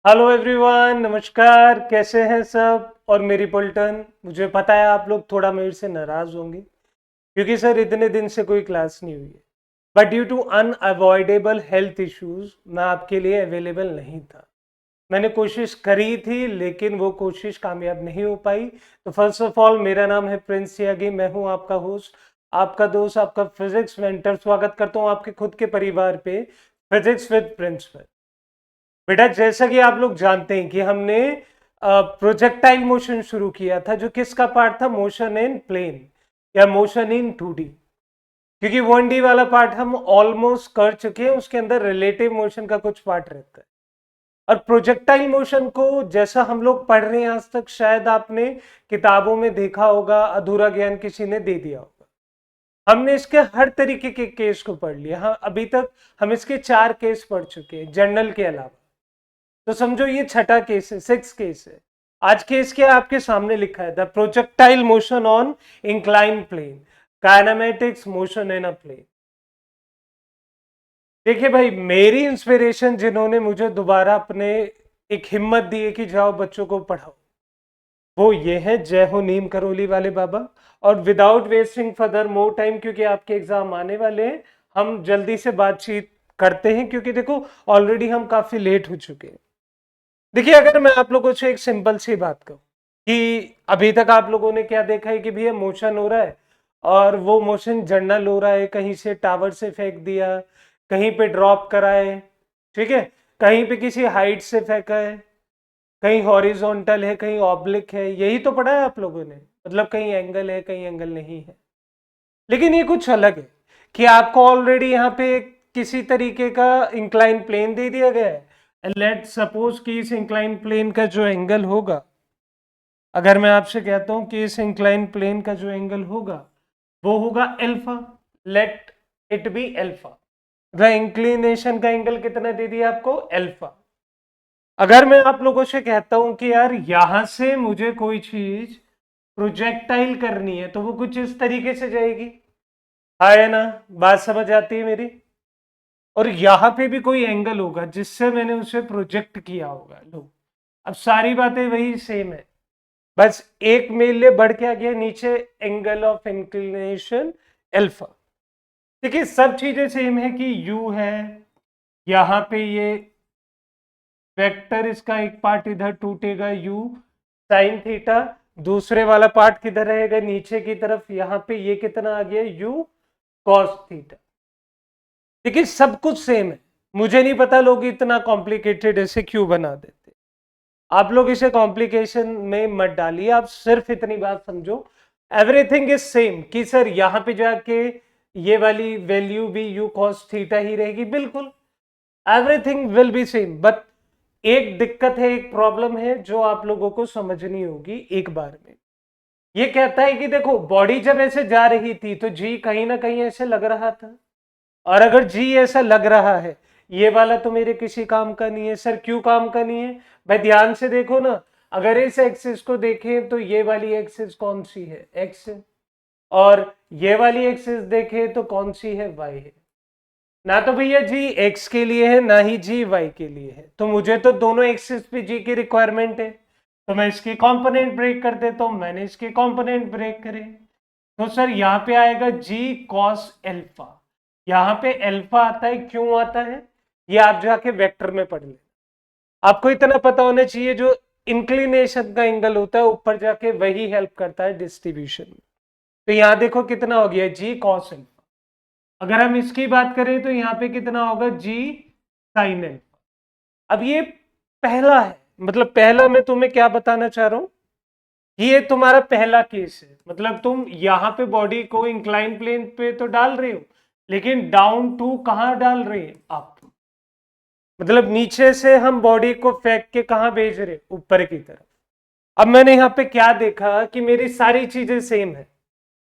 Hello everyone, नमस्कार। कैसे हैं सब? और मेरी पलटन, मुझे पता है आप लोग थोड़ा मेरे से नाराज होंगे क्योंकि सर इतने दिन से कोई क्लास नहीं हुई है। But due to unavoidable health issues मैं आपके लिए अवेलेबल नहीं था। मैंने कोशिश करी थी लेकिन वो कोशिश कामयाब नहीं हो पाई। तो फर्स्ट ऑफ ऑल, मेरा नाम है प्रिंस त्यागी। मैं हूँ आपका होस्ट, आपका दोस्त, आपका फिजिक्स मेंटर। स्वागत करता हूँ आपके खुद के परिवार पे, फिजिक्स विद प्रिंस पे। बेटा, जैसा कि आप लोग जानते हैं कि हमने प्रोजेक्टाइल मोशन शुरू किया था, जो किसका पार्ट था? मोशन इन प्लेन या मोशन इन 2D। क्योंकि 1D वाला पार्ट हम ऑलमोस्ट कर चुके हैं, उसके अंदर रिलेटिव मोशन का कुछ पार्ट रहता है। और प्रोजेक्टाइल मोशन को जैसा हम लोग पढ़ रहे हैं आज तक, शायद आपने किताबों में देखा होगा, अधूरा ज्ञान किसी ने दे दिया होगा। हमने इसके हर तरीके के केस को पढ़ लिया। हाँ, अभी तक हम इसके 4 केस पढ़ चुके हैं जनरल के अलावा। तो समझो ये छठा केस है, 6 केस है। आज केस क्या आपके सामने लिखा है? The projectile motion on incline plane, kinematics motion in a plane. देखिए भाई, मेरी इंस्पिरेशन जिन्होंने मुझे दोबारा अपने एक हिम्मत दी है कि जाओ बच्चों को पढ़ाओ, वो ये है जय हो नीम करोली वाले बाबा। और without wasting further more time, क्योंकि आपके एग्जाम आने वाले हैं, हम जल्दी से बातचीत करते हैं क्योंकि देखो ऑलरेडी हम काफी लेट हो चुके हैं। देखिए, अगर मैं आप लोगों से एक सिंपल सी बात कहूं कि अभी तक आप लोगों ने क्या देखा है कि भैया मोशन हो रहा है और वो मोशन जर्नल हो रहा है, कहीं से टावर से फेंक दिया, कहीं पे ड्रॉप करा है, ठीक है, कहीं पे किसी हाइट से फेंका है, कहीं हॉरिजॉन्टल है, कहीं ऑब्लिक है। यही तो पढ़ा है आप लोगों ने। मतलब कहीं एंगल है, कहीं एंगल नहीं है। लेकिन ये कुछ अलग है कि आपको ऑलरेडी यहाँ पे किसी तरीके का इंक्लाइन प्लेन दे दिया गया है। लेट सपोज कि इस इंक्लाइन प्लेन का जो एंगल होगा, अगर मैं आपसे कहता हूं कि इस इंक्लाइन प्लेन का जो एंगल होगा वो होगा alpha. Let it be alpha. The inclination का एंगल कितना दे दिया आपको? अल्फा। अगर मैं आप लोगों से कहता हूं कि यार यहां से मुझे कोई चीज प्रोजेक्टाइल करनी है, तो वो कुछ इस तरीके से जाएगी। है ना? बात समझ आती है मेरी? और यहां पे भी कोई एंगल होगा जिससे मैंने उसे प्रोजेक्ट किया होगा। लो, अब सारी बातें वही सेम है, बस एक मूल्य बढ़ के आ गया नीचे, एंगल ऑफ इंक्लिनेशन अल्फा। देखिए, सब चीजें सेम है कि u है, यहां पे ये वेक्टर, इसका एक पार्ट इधर टूटेगा u साइन थीटा, दूसरे वाला पार्ट किधर रहेगा? नीचे की तरफ। यहां पे ये कितना आ गया? u cos theta. देखिए, सब कुछ सेम है। मुझे नहीं पता लोग इतना कॉम्प्लिकेटेड ऐसे क्यों बना देते। आप लोग इसे कॉम्प्लिकेशन में मत डालिए, आप सिर्फ इतनी बात समझो, एवरीथिंग इज सेम। कि सर यहां पे जाके ये वाली वैल्यू भी u cos थीटा ही रहेगी, बिल्कुल everything will be same. But एक दिक्कत है, एक प्रॉब्लम है जो आप लोगों को समझनी होगी एक बार में। ये कहता है कि देखो, बॉडी जब ऐसे जा रही थी तो जी कहीं ना कहीं ऐसे लग रहा था, और अगर जी ऐसा लग रहा है, ये वाला तो मेरे किसी काम का नहीं है। सर क्यों काम का नहीं है? भाई ध्यान से देखो ना, अगर इस एक्सिस को देखें तो ये वाली एक्सिस कौन सी है? एक्स। और ये वाली एक्सिस देखें तो कौन सी है? वाई है। ना तो भैया जी एक्स के लिए है, ना ही जी वाई के लिए है। तो मुझे तो दोनों एक्सिस पे जी की रिक्वायरमेंट है, तो मैं इसके कंपोनेंट ब्रेक कर देता हूं। मैंने इसके कंपोनेंट ब्रेक करे, तो सर यहाँ पे आएगा जी कॉस एल्फा। यहाँ पे एल्फा आता है, क्यों आता है? ये आप जाके वेक्टर में पढ़ ले। आपको इतना पता होना चाहिए, जो इंक्लिनेशन का एंगल होता है ऊपर जाके वही हेल्प करता है डिस्ट्रीब्यूशन में। तो यहाँ देखो कितना हो गया? जी कॉस एल्फा। अगर हम इसकी बात करें तो यहाँ पे कितना होगा? जी साइन एल्फा। अब ये पहला है, मतलब पहला मैं तुम्हें क्या बताना चाह रहा हूं, ये तुम्हारा पहला केस है। मतलब तुम यहाँ पे बॉडी को इंक्लाइन प्लेन पे तो डाल रहे हो, लेकिन डाउन टू कहाँ डाल रहे हैं आप? मतलब नीचे से हम बॉडी को फेंक के कहाँ भेज रहे? ऊपर की तरफ। अब मैंने यहाँ पे क्या देखा कि मेरी सारी चीजें सेम है।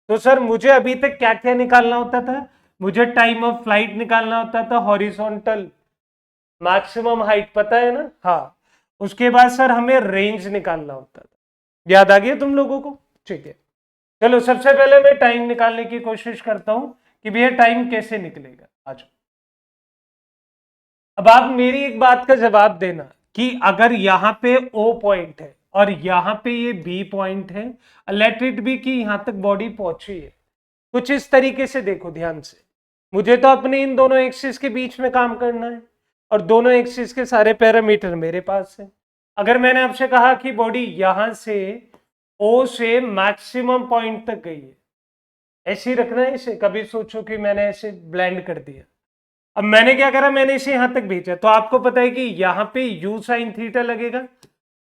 तो सर मुझे अभी तक क्या क्या निकालना होता था? मुझे टाइम ऑफ फ्लाइट निकालना होता था, हॉरिजॉन्टल मैक्सिमम हाइट पता है ना? हाँ। उसके बाद सर हमें रेंज निकालना होता था। याद आ गया तुम लोगों को? ठीक है, चलो सबसे पहले मैं टाइम निकालने की कोशिश करता हूं कि भैया टाइम कैसे निकलेगा। आज अब आप मेरी एक बात का जवाब देना कि अगर यहाँ पे O पॉइंट है और यहाँ पे ये B पॉइंट है, लेट इट बी कि यहाँ तक बॉडी पहुंची है, कुछ इस तरीके से देखो ध्यान से। मुझे तो अपने इन दोनों एक्सिस के बीच में काम करना है और दोनों एक्सिस के सारे पैरामीटर मेरे पास है। अगर मैंने आपसे कहा कि बॉडी यहां से O से मैक्सिमम पॉइंट तक गई है, ऐसे ही रखना है इसे, कभी सोचो कि मैंने ऐसे ब्लेंड कर दिया। अब मैंने क्या करा, मैंने इसे यहां तक भेजा, तो आपको पता है कि यहां पे u sin थीटा लगेगा,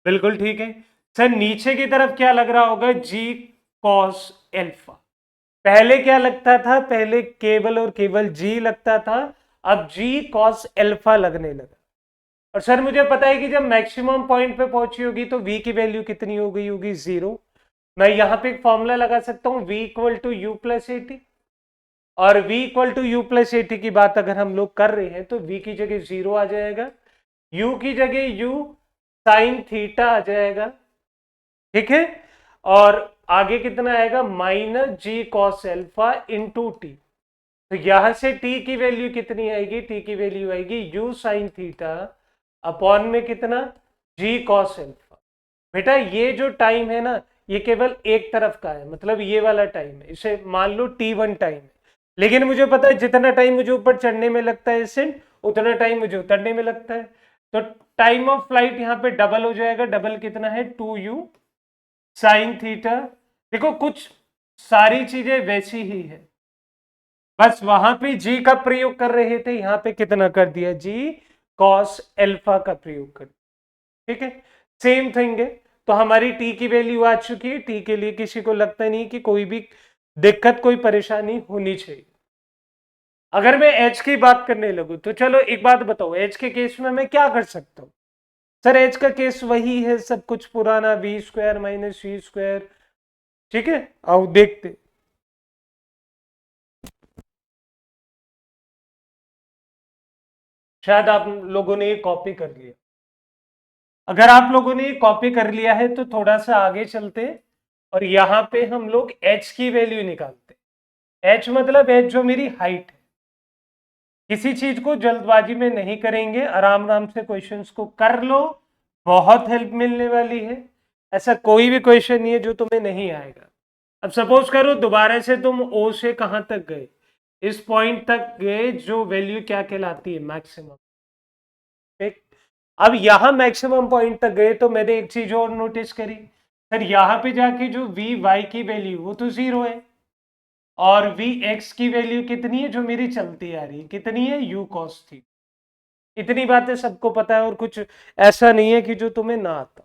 बिल्कुल ठीक है सर। नीचे की तरफ क्या लग रहा होगा, g cos एल्फा। पहले क्या लगता था, पहले केवल और केवल g लगता था, अब g cos एल्फा लगने लगा। और सर मुझे पता है कि जब मैक्सिमम पॉइंट पे पहुंची होगी तो v की वैल्यू कितनी हो गई होगी, 0। मैं यहां पे एक फॉर्मूला लगा सकता हूं, v equal to u plus a t. और v equal to u plus a t की बात अगर हम लोग कर रहे हैं तो v की जगह 0 आ जाएगा, u की जगह u साइन थीटा आ जाएगा, ठीक है। और आगे कितना आएगा, माइनस जी कॉस एल्फा इंटू टी। तो यहां से t की वैल्यू कितनी आएगी, t की वैल्यू आएगी u साइन थीटा अपॉन में कितना, g कॉस एल्फा। बेटा ये जो टाइम है ना, ये केवल एक तरफ का है, मतलब ये वाला टाइम है, इसे मान लो t1 टाइम है। लेकिन मुझे पता है जितना टाइम मुझे ऊपर चढ़ने में लगता है इससे, उतना टाइम मुझे उतरने में लगता है। तो टाइम ऑफ फ्लाइट यहाँ पे डबल हो जाएगा, डबल कितना है, 2u साइन थीटा। देखो कुछ सारी चीजें वैसी ही है, बस वहां पे जी का प्रयोग कर रहे थे, यहां पे कितना कर दिया, जी कॉस एल्फा का प्रयोग कर दिया, ठीक है। सेम थिंग है। तो हमारी टी की वैल्यू आ चुकी है, टी के लिए किसी को लगता नहीं कि कोई भी दिक्कत, कोई परेशानी होनी चाहिए। अगर मैं एच की बात करने लगूं तो चलो एक बात बताओ, एच के केस में मैं क्या कर सकता हूं। सर एच का केस वही है, सब कुछ पुराना, v square minus v square, ठीक है। आओ देखते। शायद आप लोगों ने ये कॉपी कर लिया। अगर आप लोगों ने ये कॉपी कर लिया है तो थोड़ा सा आगे चलते और यहां पे हम लोग एच की वैल्यू निकालते। एच मतलब एच जो मेरी हाइट है। किसी चीज को जल्दबाजी में नहीं करेंगे, आराम आराम से क्वेश्चंस को कर लो, बहुत हेल्प मिलने वाली है। ऐसा कोई भी क्वेश्चन नहीं है जो तुम्हें नहीं आएगा। अब सपोज करो दोबारा से तुम ओ से कहां तक गए, इस पॉइंट तक गए जो वैल्यू क्या कहलाती है, मैक्सिमम, ठीक। अब यहां मैक्सिमम पॉइंट तक गए तो मैंने एक चीज और नोटिस करी, सर यहां पे जाके जो वी वाई की वैल्यू वो तो 0 है, और वी एक्स की वैल्यू कितनी है जो मेरी चलती आ रही है, कितनी है, यू कॉस थी। इतनी बातें सबको पता है और कुछ ऐसा नहीं है कि जो तुम्हें ना आता।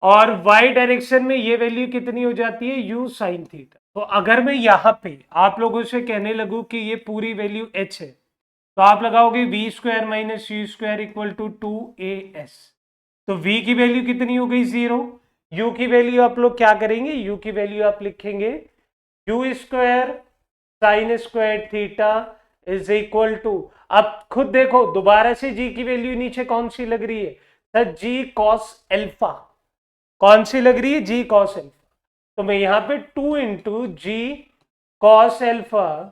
और y डायरेक्शन में ये वैल्यू कितनी हो जाती है, u साइन थीटा। तो अगर मैं यहां पे आप लोगों से कहने लगूं कि ये पूरी वैल्यू h है, तो आप लगाओगे v square minus u square equal to 2as। तो v की वैल्यू कितनी हो गई, 0। u की वैल्यू आप लोग क्या करेंगे, u की वैल्यू आप लिखेंगे u square sine square theta is equal to, अब खुद देखो दोबारा से g की वैल्यू नीचे कौन सी लग रही है, सर g cos एल्फा। कौन सी लग रही है, जी कॉस एल्फा। तो मैं यहां पे 2 इंटू जी कॉस एल्फा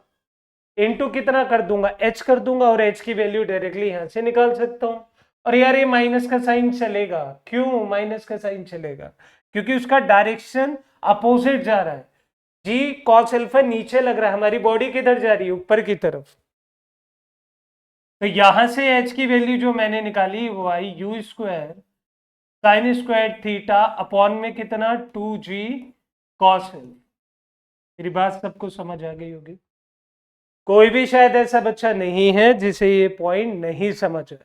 इंटू कितना कर दूंगा, एच कर दूंगा, और एच की वैल्यू डायरेक्टली यहां से निकाल सकता हूं। और यार ये माइनस का साइन चलेगा, क्यों माइनस का साइन चलेगा, क्योंकि उसका डायरेक्शन अपोजिट जा रहा है। जी कॉस एल्फा नीचे लग रहा है, हमारी बॉडी किधर जा रही है, ऊपर की तरफ। तो यहां से एच की वैल्यू जो मैंने निकाली वो आई u square sine square theta upon में कितना, 2g कॉस है। मेरी बात सबको समझ आ गई होगी। कोई भी शायद ऐसा बच्चा नहीं है जिसे ये पॉइंट नहीं समझ आए।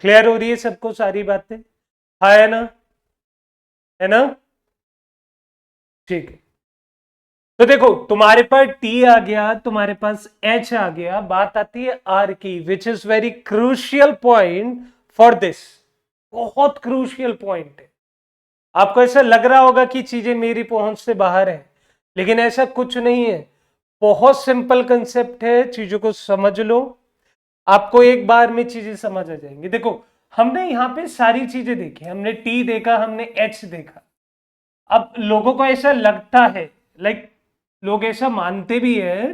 क्लियर हो रही है सबको सारी बातें, हाँ है ना, है ना, ठीक है। तो देखो तुम्हारे पास t आ गया, तुम्हारे पास h आ गया, बात आती है r की, which is very crucial point for this. बहुत क्रूशियल पॉइंट है। आपको ऐसा लग रहा होगा कि चीजें मेरी पहुंच से बाहर है, लेकिन ऐसा कुछ नहीं है। बहुत सिंपल कंसेप्ट है, चीजों को समझ लो, आपको एक बार में चीजें समझ आ जाएंगी। देखो हमने यहाँ पे सारी चीजें देखी, हमने टी देखा, हमने एच देखा। अब लोगों को ऐसा लगता है, लाइक लोग ऐसा मानते भी है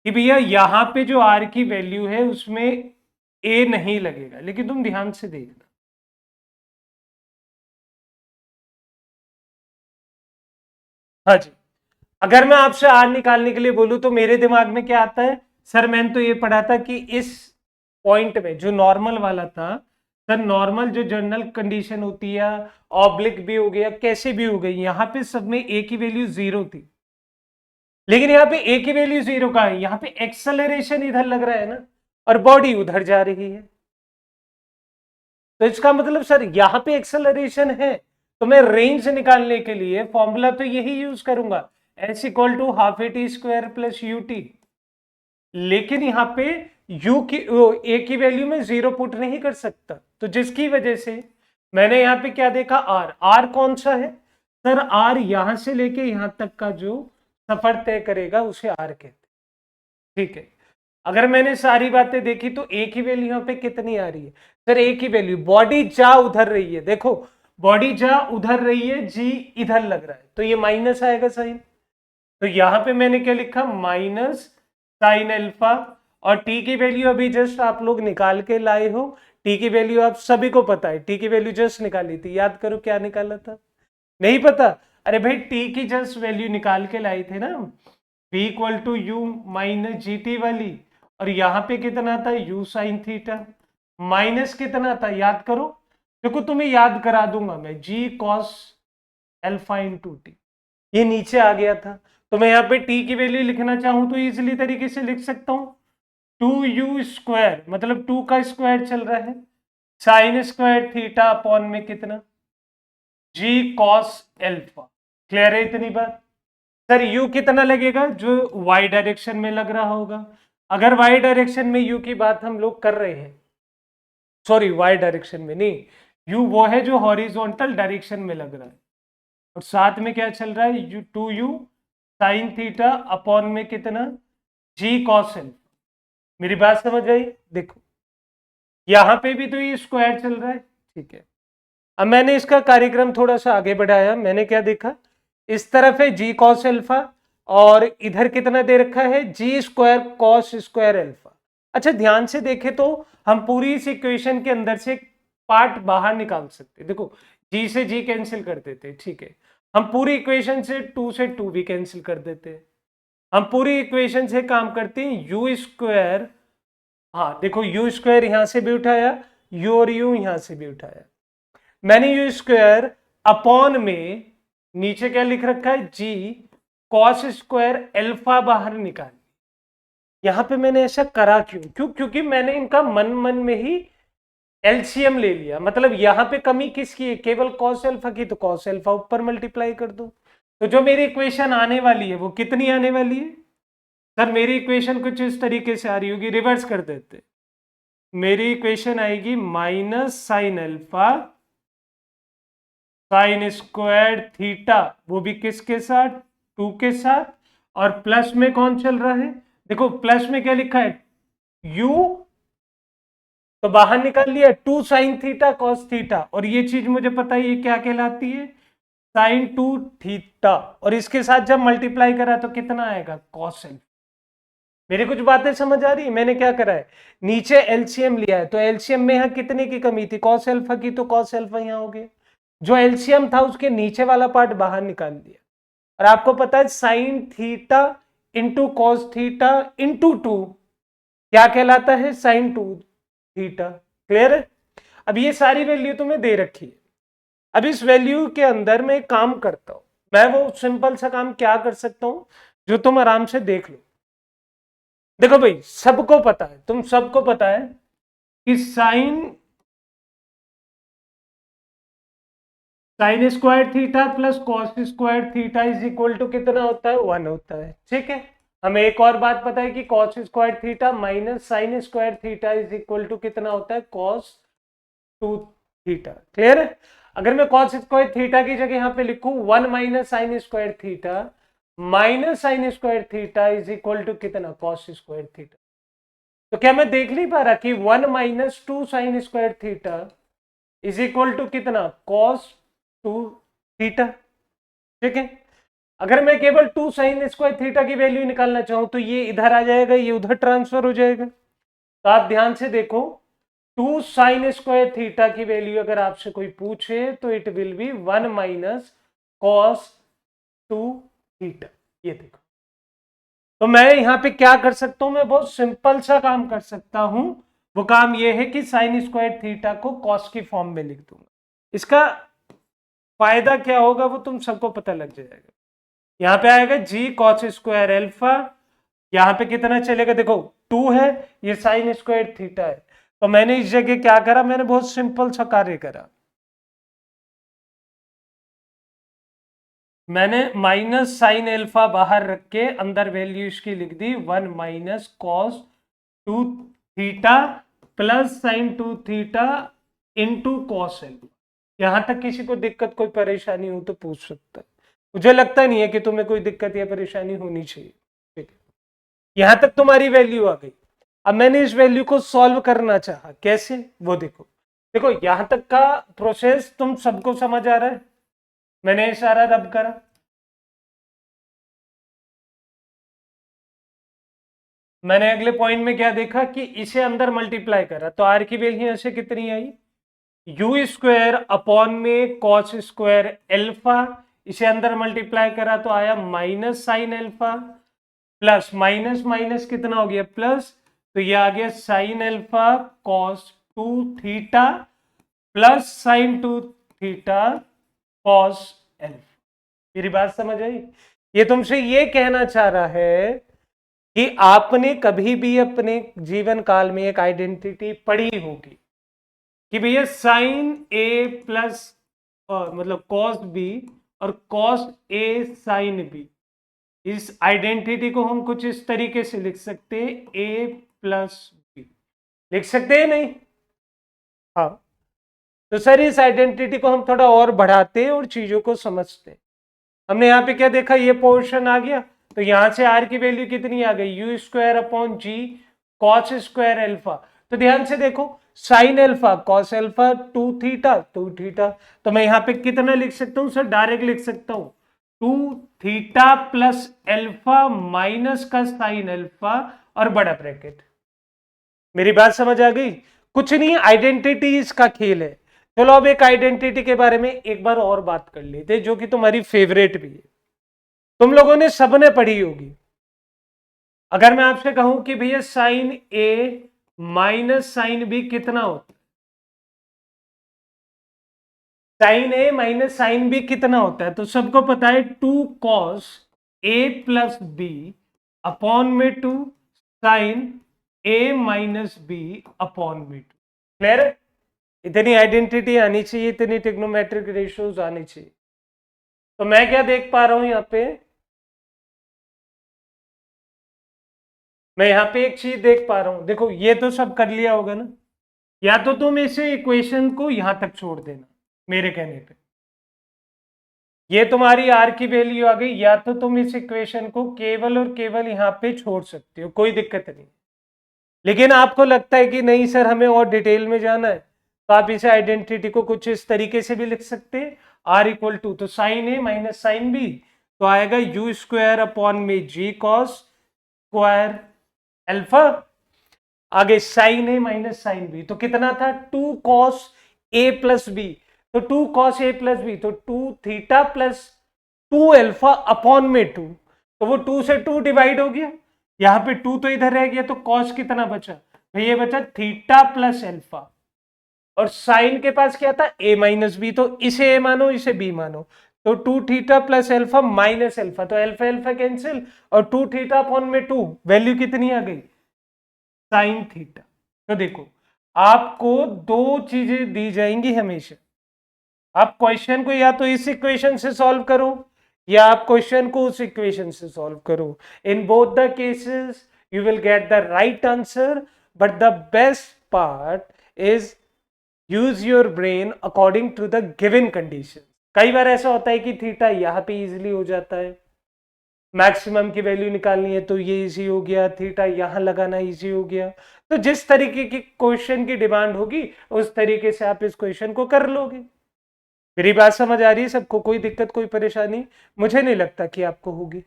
कि भैया यहाँ पे जो आर की वैल्यू है उसमें ए नहीं लगेगा, लेकिन तुम ध्यान से देखना, हाँ जी, अगर मैं आपसे आर निकालने के लिए बोलूं तो मेरे दिमाग में क्या आता है, सर मैंने तो ये पढ़ा था कि इस पॉइंट में जो नॉर्मल वाला था, सर नॉर्मल जो जनरल कंडीशन होती है, ऑब्लिक भी हो गया, कैसे भी हो गई, यहाँ पे सब में ए की वैल्यू 0 थी, लेकिन यहाँ पे ए की वैल्यू 0 का है, यहाँ पे एक्सेलरेशन इधर लग रहा है ना, और बॉडी उधर जा रही है, तो इसका मतलब सर यहाँ पे एक्सेलरेशन है, तो मैं रेंज निकालने के लिए फॉर्मूला तो यही यूज करूंगा, s equal to half a t square plus u t, लेकिन यहाँ पे u की a की वैल्यू में 0 पुट नहीं कर सकता, तो जिसकी वजह से मैंने यहाँ पे क्या देखा, r कौन सा है, सर r यहां से लेके यहां तक का जो सफर तय करेगा उसे r कहते हैं, ठीक है। अगर मैंने सारी बातें देखी तो a की वैल्यू यहाँ पे कितनी आ रही है, सर a की वैल्यू, बॉडी जा उधर रही है, देखो बॉडी जा उधर रही है, g इधर लग रहा है, तो ये माइनस आएगा साइन, तो यहां पे मैंने क्या लिखा, माइनस साइन अल्फा, और टी की वैल्यू अभी जस्ट आप लोग निकाल के लाए हो, टी की वैल्यू आप सभी को पता है, टी की वैल्यू जस्ट निकाली थी, याद करो क्या निकाला था, नहीं पता, अरे भाई टी की जस्ट वैल्यू निकाल के लाए थे ना, v equal to u minus g t वाली, और यहां पे कितना था, u साइन थीटा, माइनस कितना था याद करो, देखो तुम्हें याद करा दूंगा मैं, g cos alpha into T, ये नीचे आ गया था, तो मैं यहाँ पे t की वैल्यू लिखना चाहूं तो इजीली तरीके से लिख सकता हूं, 2u स्क्वायर, मतलब 2 का स्क्वायर चल रहा है, साइन स्क्वायर थीटा अपॉन में कितना, g कॉस एल्फा, क्लियर है इतनी बात। सर u कितना लगेगा, जो y डायरेक्शन में लग रहा होगा, अगर y डायरेक्शन में u की बात हम लोग कर रहे हैं, सॉरी y डायरेक्शन में नहीं, u वो है जो हॉरिजॉन्टल डायरेक्शन में लग रहा है, और साथ में क्या चल रहा है, two u sine theta upon में कितना, जी कॉस एल्फा, मेरी बात समझ आई, देखो यहां पे भी तो ये स्क्वायर चल रहा है, ठीक है। अब मैंने इसका कार्यक्रम थोड़ा सा आगे बढ़ाया, मैंने क्या देखा, इस तरफ है जी कॉस एल्फा, और इधर कितना दे रखा है, जी स्क्वायर कॉस स्क्वायर एल्फा। अच्छा ध्यान से देखे तो हम पूरी इस इक्वेशन के अंदर से पार्ट बाहर निकाल सकते, देखो जी से जी कैंसिल कर देते, ठीक है, हम पूरी इक्वेशन से 2 से 2 भी कैंसिल कर देते हैं, हम पूरी इक्वेशन से काम करते हैं, यू स्क्वायर, हाँ देखो यू स्क्वायर यहां से भी उठाया, यू और यू यहां से भी उठाया, मैंने यू स्क्वायर अपॉन में नीचे क्या लिख रखा है, जी कॉस स्क्वायर एल्फा बाहर निकाल, यहां पे मैंने ऐसा करा क्यों, क्योंकि मैंने इनका मन मन में ही एलसीएम ले लिया, मतलब यहां पे कमी किसकी है, केवल कॉस एल्फा की, तो कॉस एल्फा ऊपर मल्टीप्लाई कर दो, तो जो मेरी इक्वेशन आने वाली है वो कितनी आने वाली है, सर मेरी इक्वेशन कुछ इस तरीके से आ रही होगी, रिवर्स कर देते, मेरी इक्वेशन आएगी minus sine alpha sign square theta, वो भी किसके साथ, 2 के साथ, और प्लस में कौन चल रहा है, देखो प्लस में क्या लिखा है, u, तो बाहर निकाल लिया 2 साइन थीटा कॉस थीटा, और ये चीज मुझे पता है ये क्या कहलाती है, साइन 2 थीटा, और इसके साथ जब मल्टीप्लाई करा तो कितना आएगा, कॉस एल्फा। मेरी कुछ बातें समझ आ रही है, मैंने क्या करा है, नीचे एलसीएम लिया है, तो एलसीएम में यहाँ कितने की कमी थी, कॉस एल्फा की, तो कॉस एल्फा यहाँ हो गया, जो एलसीएम था उसके नीचे वाला पार्ट बाहर निकाल दिया, और आपको पता है sine theta into cos theta into 2 क्या कहलाता है, साइन 2 थीटा, क्लियर है। अब ये सारी वैल्यू तुम्हें दे रखी है, अब इस वैल्यू के अंदर मैं एक काम करता हूं, मैं वो सिंपल सा काम क्या कर सकता हूं जो तुम आराम से देख लो, देखो भाई सबको पता है, तुम सबको पता है कि sine square theta plus cos square theta is equal to कितना होता है, 1 होता है, ठीक है। हमें एक और बात पता है कि cos square theta minus sine square theta is equal to कितना होता है, कॉस 2 थीटा, क्लियर है। अगर मैं कॉस स्क्वायर थीटा की जगह यहाँ पे लिखूं 1 minus sine square theta minus sine square theta is equal to कितना, कॉस स्क्वायर थीटा, तो क्या मैं देख नहीं पा रहा कि 1 minus 2 sine square theta is equal to कितना, कॉस 2 थीटा, ठीक है। अगर मैं केवल 2 साइन स्क्वायर थीटा की वैल्यू निकालना चाहूं तो ये इधर आ जाएगा, ये उधर ट्रांसफर हो जाएगा, तो आप ध्यान से देखो 2 साइन स्क्वायर थीटा की वैल्यू अगर आपसे कोई पूछे तो it will be 1 minus cos 2 theta, ये देखो। तो मैं यहाँ पे क्या कर सकता हूं, मैं बहुत सिंपल सा काम कर सकता हूं। वो काम ये है कि साइन स्क्वायर थीटा को कॉस की फॉर्म में लिख दूंगा। इसका फायदा क्या होगा वो तुम सबको पता लग जाएगा। यहाँ पे आएगा जी कॉस स्क्वायर एल्फा, यहाँ पे कितना चलेगा देखो 2 है, ये साइन स्क्वायर थीटा है। तो मैंने इस जगह क्या करा, मैंने बहुत सिंपल सा कार्य करा। मैंने माइनस साइन एल्फा बाहर रख के अंदर वैल्यू इसकी लिख दी 1 minus cos 2 theta plus sign 2 theta into cos alpha. यहां तक किसी को दिक्कत कोई परेशानी हो तो पूछ सकता है। मुझे लगता नहीं है कि तुम्हें कोई दिक्कत या परेशानी होनी चाहिए। ठीक है, यहां तक तुम्हारी वैल्यू आ गई। अब मैंने इस वैल्यू को सॉल्व करना चाहा, कैसे वो देखो। देखो यहां तक का प्रोसेस तुम सबको समझ आ रहा है। मैंने इशारा रब करा, मैंने अगले पॉइंट में क्या देखा कि इसे अंदर मल्टीप्लाई करा तो आर की वैल्यू ऐसे कितनी आई, यू स्क्वायर अपॉन में कॉस स्क्वायर एल्फा, इसे अंदर मल्टीप्लाई करा तो आया minus sine alpha, plus minus minus कितना हो गया प्लस, तो ये आ गया sign alpha cos 2 theta plus sign 2 theta cos alpha. मेरी बात समझ आई। ये तुमसे ये कहना चाह रहा है कि आपने कभी भी अपने जीवन काल में एक आइडेंटिटी पढ़ी होगी कि भैया साइन ए प्लस मतलब कॉस बी और कॉस ए साइन बी, इस आइडेंटिटी को हम कुछ इस तरीके से लिख सकते हैं ए प्लस बी, लिख सकते हैं नहीं। हाँ, तो सर इस आइडेंटिटी को हम थोड़ा और बढ़ाते हैं और चीजों को समझते हैं। हमने यहाँ पे क्या देखा, ये पोर्शन आ गया, तो यहां से आर की वैल्यू कितनी आ गई, u square upon g cos square alpha. तो ध्यान से देखो, sine alpha cos alpha 2 theta 2 theta, तो मैं यहाँ पे कितना लिख सकता हूँ सर, डायरेक्ट लिख सकता हूँ 2 थीटा प्लस एल्फा माइनस का साइन एल्फा और बड़ा ब्रैकेट। मेरी बात समझ आ गई। कुछ नहीं, आइडेंटिटीज का खेल है। चलो अब एक आइडेंटिटी के बारे में एक बार और बात कर लेते हैं जो कि तुम्हारी फेवरेट भी है, तुम लोगों ने सबने पढ़ी होगी। अगर मैं आपसे कहूं कि भैया साइन ए माइनस साइन बी कितना होता है, साइन ए माइनस साइन बी कितना होता है, तो सबको पता है 2 cos A plus b upon में 2 साइन ए माइनस बी अपॉन में 2। क्लियर है? इतनी आइडेंटिटी आनी चाहिए, इतनी ट्रिग्नोमेट्रिक रेशियोज आनी चाहिए। तो मैं क्या देख पा रहा हूं यहां पे, मैं यहां पे एक चीज देख पा रहा हूं, देखो ये तो सब कर लिया होगा ना। या तो तुम इसे इक्वेशन को यहां तक छोड़ देना मेरे कहने पे, ये तुम्हारी आर की वैल्यू आ गई, या तो तुम इस इक्वेशन को केवल और केवल यहां पे छोड़ सकते हो, कोई दिक्कत नहीं। लेकिन आपको लगता है कि नहीं सर हमें और डिटेल में जाना है, तो आप इसे आइडेंटिटी को कुछ इस तरीके से भी लिख सकते हैं, आर इक्वल टू तो साइन ए माइनस साइन बी, तो आएगा यू स्क्वायर अपॉन में जी कॉस स्क्वायर एल्फा, आगे साइन ए माइनस साइन बी, तो कितना था 2 कॉस ए प्लस बी, तो 2 कॉस ए प्लस बी तो 2 थीटा प्लस 2 एल्फा अपॉन में 2, तो वो 2 से 2 डिवाइड हो गया, यहां पे 2 तो इधर रह गया, तो कॉस कितना बचा भाई, ये बचा थीटा प्लस एल्फा, और साइन के पास क्या था ए माइनस बी, तो इसे ए मानो इसे बी मानो, तो 2 theta plus alpha minus alpha, तो एल्फा एल्फा कैंसिल, और 2 थीटा अपॉन में 2, वैल्यू कितनी आ गई साइन थीटा। तो देखो आपको दो चीजें दी जाएंगी हमेशा, आप क्वेश्चन को या तो इस इक्वेशन से सॉल्व करो या आप क्वेश्चन को उस इक्वेशन से सॉल्व करो। In both the cases you will get the right answer, but the best part is use your brain according to the given condition. कई बार ऐसा होता है कि थीटा यहाँ पे इजिली हो जाता है, मैक्सिमम की वैल्यू निकालनी है तो ये इजी हो गया, थीटा यहां लगाना इजी हो गया। तो जिस तरीके की क्वेश्चन की डिमांड होगी उस तरीके से आप इस क्वेश्चन को कर लोगे। मेरी बात समझ आ रही है सबको, कोई दिक्कत कोई परेशानी मुझे नहीं लगता कि आपको होगी।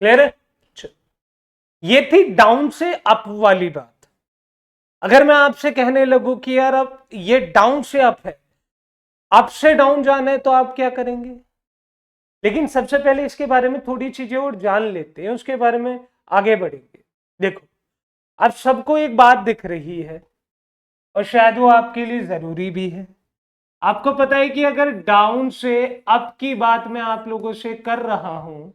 क्लियर है? ये थी डाउन से अप वाली बात। अगर मैं आपसे कहने लगूं कि यार अब ये डाउन से अप है, अप से डाउन जाना है, तो आप क्या करेंगे? लेकिन सबसे पहले इसके बारे में थोड़ी चीजें और जान लेते हैं, उसके बारे में आगे बढ़ेंगे। देखो, अब सबको एक बात दिख रही है और शायद वो आपके लिए जरूरी भी है। आपको पता है कि अगर डाउन से अप की बात मैं आप लोगों से कर रहा हूं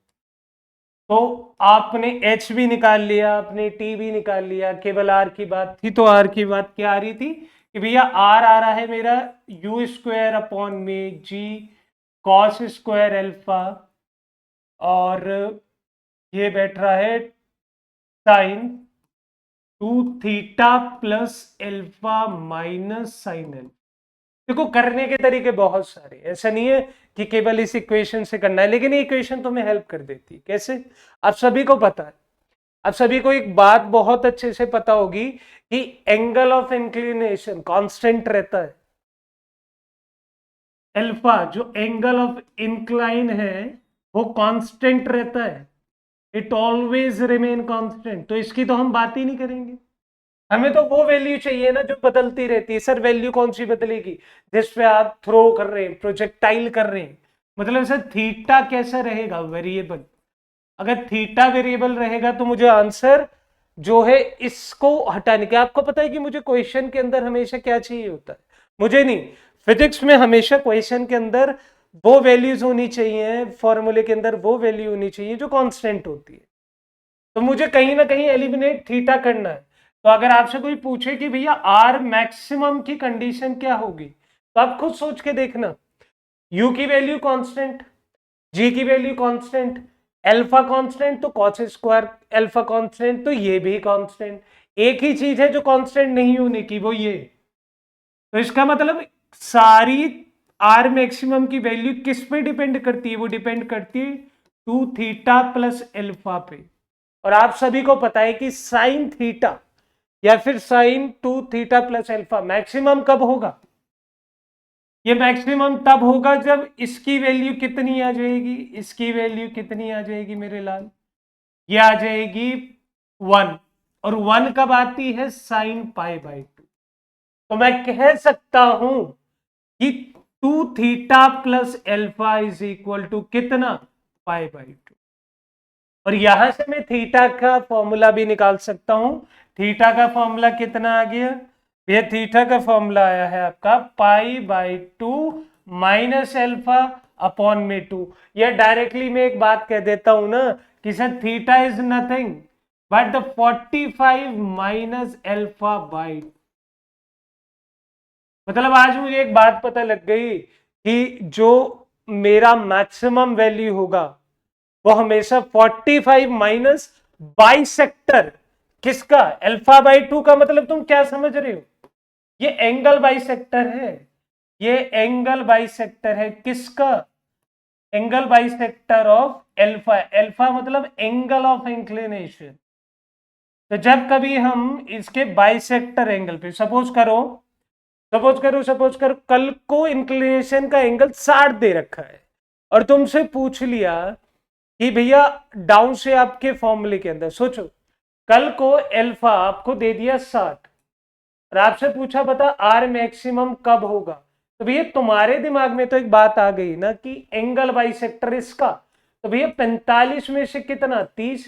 तो आपने एच भी निकाल लिया, आपने टी भी निकाल लिया, केवल आर की बात थी। तो आर की बात क्या आ रही थी कि भैया आर आ रहा है मेरा यू स्क्वायर अपॉन में जी कॉस स्क्वायर एल्फा, और ये बैठ रहा है sine 2 theta plus alpha minus sine alpha. देखो, करने के तरीके बहुत सारे, ऐसा नहीं है कि केवल इस इक्वेशन से करना है, लेकिन ये इक्वेशन तुम्हें हेल्प कर देती है। कैसे? आप सभी को पता है, आप सभी को एक बात बहुत अच्छे से पता होगी कि एंगल ऑफ इंक्लिनेशन कांस्टेंट रहता है। अल्फा जो एंगल ऑफ इंक्लाइन है वो कांस्टेंट रहता है, इट ऑलवेज रिमेन कांस्टेंट। तो इसकी तो हम बात ही नहीं करेंगे। हमें तो वो वैल्यू चाहिए ना जो बदलती रहती है। सर वैल्यू कौन सी बदलेगी? जिस पे आप थ्रो कर रहे हैं, प्रोजेक्टाइल कर रहे हैं, मतलब सर थीटा कैसा रहेगा? वेरिएबल। अगर थीटा वेरिएबल रहेगा तो मुझे आंसर जो है इसको हटाने के, आपको पता है कि मुझे क्वेश्चन के अंदर हमेशा क्या चाहिए होता है? मुझे नहीं, फिजिक्स में हमेशा क्वेश्चन के अंदर वो वैल्यूज होनी चाहिए, फॉर्मूले के अंदर वो वैल्यू होनी चाहिए जो कांस्टेंट होती है। तो मुझे कहीं ना कहीं एलिमिनेट थीटा करना है। तो अगर आपसे कोई पूछे कि भैया आर मैक्सिमम की कंडीशन क्या होगी, तो आप खुद सोच के देखना। यू की वैल्यू कांस्टेंट, जी की वैल्यू कांस्टेंट, अल्फा कांस्टेंट तो कॉस स्क्वायर अल्फा कांस्टेंट तो ये भी कांस्टेंट। एक ही चीज है जो कांस्टेंट नहीं होने की, वो ये। तो इसका मतलब सारी आर मैक्सिमम की वैल्यू किस पे डिपेंड करती है? वो डिपेंड करती है 2 थीटा प्लस एल्फा पे। और आप सभी को पता है कि साइन थीटा या फिर sine 2 theta plus alpha maximum कब होगा? ये मैक्सिमम तब होगा जब इसकी वैल्यू कितनी आ जाएगी, इसकी वैल्यू कितनी आ जाएगी मेरे लाल? ये आ जाएगी 1। और 1 कब आती है? Sine pi by 2। तो मैं कह सकता हूं कि 2 theta plus alpha is equal to कितना? Pi by 2। और यहां से मैं थीटा का फॉर्मूला भी निकाल सकता हूं। थीटा का फॉर्मूला कितना आ गया? ये थीटा का फॉर्मूला आया है आपका पाई बाई 2 माइनस एल्फा अपॉन में 2। या डायरेक्टली मैं एक बात कह देता हूं ना कि sir theta is nothing but the 45 minus alpha by. मतलब आज मुझे एक बात पता लग गई कि जो मेरा मैक्सिमम वैल्यू होगा वो हमेशा 45 माइनस बाइसेक्टर किसका? अल्फा बाई 2 का। मतलब तुम क्या समझ रहे हो? ये एंगल बाइसेक्टर है, ये एंगल बाइसेक्टर है किसका? Angle bisector of alpha. Alpha मतलब एंगल ऑफ इंक्लिनेशन। तो जब कभी हम इसके बाइसेक्टर एंगल पे सपोज करो कल को इंक्लिनेशन का एंगल 60 दे रखा है और तुमसे पूछ लिया कि भैया डाउन से आपके फॉर्मूले के अंदर सोचो, कल को एल्फा आपको दे दिया 60 और आपसे पूछा बता आर मैक्सिमम कब होगा। तो भैया तुम्हारे दिमाग में तो एक बात आ गई ना कि एंगल बाइसेक्टर इसका। तो भैया 45 में से कितना? 30।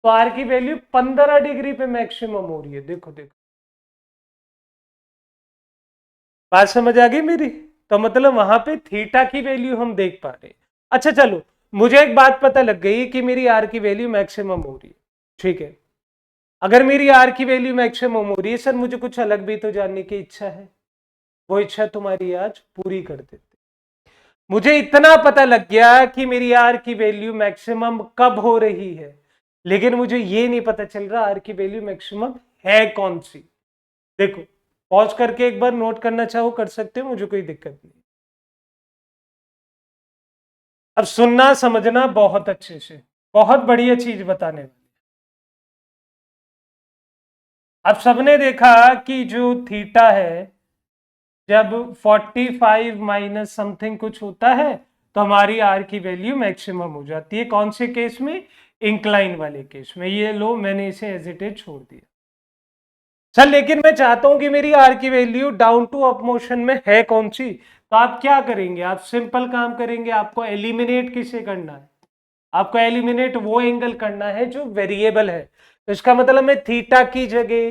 तो आर की वैल्यू 15 डिग्री पे मैक्सिमम हो रही है। देखो देखो, बात समझ आ गई मेरी? तो मतलब वहां पे थीटा की वैल्यू हम देख पा रहे हैं। अच्छा चलो, मुझे एक बात पता लग गई कि मेरी आर की वैल्यू मैक्सिमम हो रही है। ठीक है, अगर मेरी आर की वैल्यू मैक्सिमम हो रही है, सर मुझे कुछ अलग भी तो जानने की इच्छा है। वो इच्छा तुम्हारी आज पूरी कर देते। मुझे इतना पता लग गया कि मेरी आर की वैल्यू मैक्सिमम कब हो रही है, लेकिन मुझे ये नहीं पता चल रहा आर की वैल्यू मैक्सिमम है कौन सी। देखो, पॉज करके एक बार नोट करना चाहो कर सकते हो, मुझे कोई दिक्कत नहीं। अब सुनना समझना बहुत अच्छे से, बहुत बढ़िया चीज बताने वाली। अब सबने देखा कि जो थीटा है जब 45 माइनस समथिंग कुछ होता है तो हमारी आर की वैल्यू मैक्सिमम हो जाती है। कौन से केस में? इंक्लाइन वाले केस में। ये लो, मैंने इसे एज इट इज छोड़ दिया। सर लेकिन मैं चाहता हूं कि मेरी आर की value down to up motion में है कौन सी, तो आप क्या करेंगे, आप सिंपल काम करेंगे, आपको एलिमिनेट किसे करना है, आपको एलिमिनेट वो एंगल करना है जो वेरिएबल है। तो इसका मतलब मैं थीटा की जगह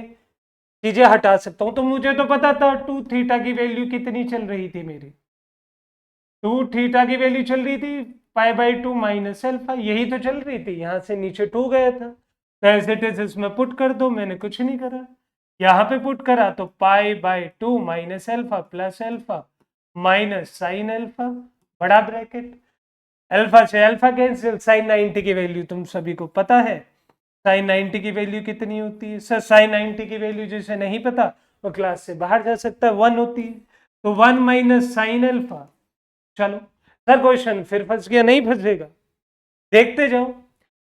चीजें हटा सकता हूं। तो मुझे तो पता था 2 थीटा की वैल्यू कितनी चल रही थी मेरी, 2 थीटा की वैल्यू चल रही थी π/2 माइनस एल्फा, यही तो चल रही थी, यहां से नीचे 2 गया था, तो एज इट इज इसमें पुट कर दो, मैंने कुछ नहीं करा, यहाँ पे पुट करा तो π/2 minus alpha plus alpha minus sine alpha, बड़ा ब्रैकेट, अल्फा से अल्फा कैंसिल, साइन 90 की वैल्यू तुम सभी को पता है, साइन 90 की वैल्यू कितनी होती है सर, साइन 90 की वैल्यू जिसे नहीं पता वो क्लास से बाहर जा सकता है, 1 होती है, तो 1 माइनस साइन अल्फा। चलो सर क्वेश्चन फिर फंस गया, नहीं फंसेगा, देखते जाओ।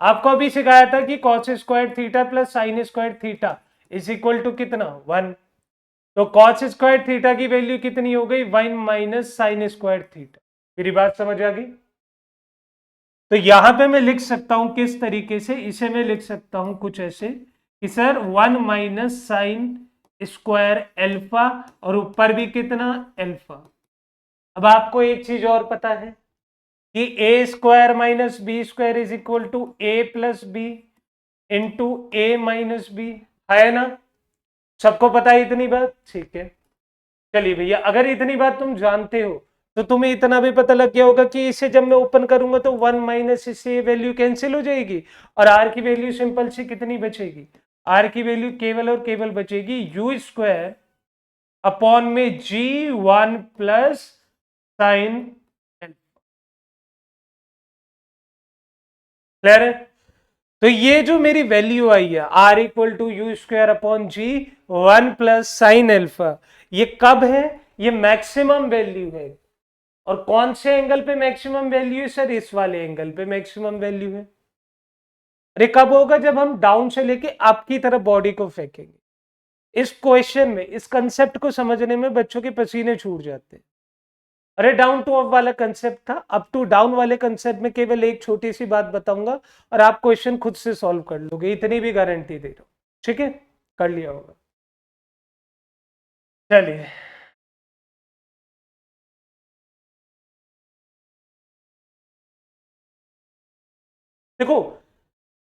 आपको अभी सिखाया था कि cos square theta plus sine square theta is equal to कितना 1, तो कॉस स्क्वायर थीटा की वैल्यू कितनी हो गई 1 माइनस साइन स्क्वायर थीटा, मेरी बात समझ आ गई। तो यहां पे मैं लिख सकता हूं किस तरीके से, इसे मैं लिख सकता हूं कुछ ऐसे कि sir 1 minus sine square alpha और ऊपर भी कितना एल्फा। अब आपको एक चीज और पता है कि a square minus b square is equal to a plus b into a minus b, है ना, सबको पता है इतनी बात, ठीक है। चलिए भैया, अगर इतनी बात तुम जानते हो तो तुम्हें इतना भी पता लग गया होगा कि इसे जब मैं ओपन करूंगा तो 1 माइनस इससे वैल्यू कैंसिल हो जाएगी और आर की वैल्यू सिंपल सी कितनी बचेगी, आर की वैल्यू केवल और केवल बचेगी यू स्क्वायर अपॉन में जी 1 प्लस साइन, क्लियर है। तो ये जो मेरी वैल्यू आई है r equal to u square upon g 1 plus sine alpha, ये कब है, ये मैक्सिमम वैल्यू है, और कौन से एंगल पे मैक्सिमम वैल्यू है सर, इस वाले एंगल पे मैक्सिमम वैल्यू है। अरे कब होगा, जब हम डाउन से लेके अप की तरफ बॉडी को फेंकेंगे। इस क्वेश्चन में इस कंसेप्ट को समझने में बच्चों के पसीने छूट जाते हैं। अरे डाउन टू अप वाला कंसेप्ट था, अप टू डाउन वाले कंसेप्ट में केवल एक छोटी सी बात बताऊंगा और आप क्वेश्चन खुद से सॉल्व कर लोगे, इतनी भी गारंटी दे रहा हूं, ठीक है, कर लिया होगा। चलिए देखो,